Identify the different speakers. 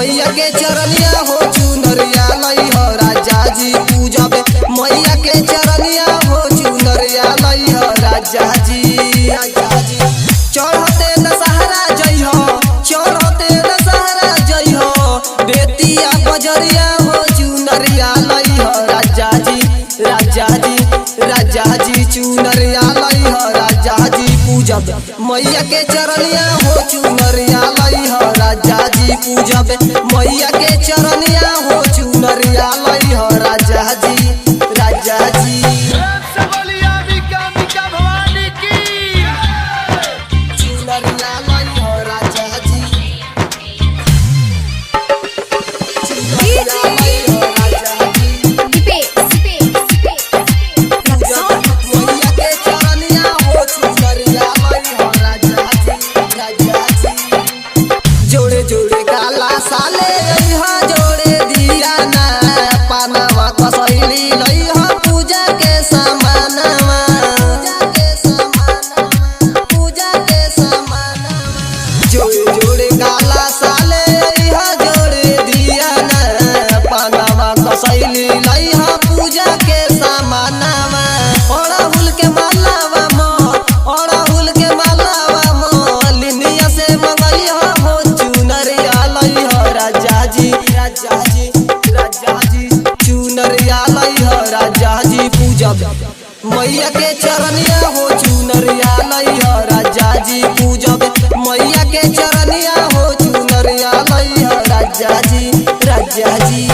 Speaker 1: मैया के चरनिया हो चुनरिया लई हो राजा जी पूजबे मैया के चरनिया हो चुनरिया लई हो राजा जी। चढ़ते दशहरा जई हो चढ़ते दशहरा जई हो बेतिया बजरिया हो चुनरिया लई हो राजा जी राजा जी राजा जी चुनरिया लई हो राजा जी पूजब मैया के चरनिया हो चुनरिया लई हो राजा जी पूजब मैया के चरनिया हो चुनरिया लई हो राजा जी राजा जी। चुनरिया लई हो राजा जी चुनरिया लई हो राजा जी मैया के चरनिया हो चुनरिया लई हो राजा जी राजा जी। जोड़े जोड़े काला साले लई हो जोड़े दिया ना पानवा कसैली लई हो पूजा के समानवा पूजा के समानवा जोड़े जोड़े काला साले लई हो जोड़े दिया ना पानवा कसैली लई हो पूजा के समानवा। अड़हुल के मालावा अड़हुल के मालावा लिनिया से मंगई हो चुनरिया लई हो राजा जी राजा जी राजा जी चुनरिया लई हो राजा जी पूजब मैया के चरनिया हो चुनरिया लई हो राजा जी पूजब मैया के चरनिया हो चुनरिया लई हो राजा जी राजा जी।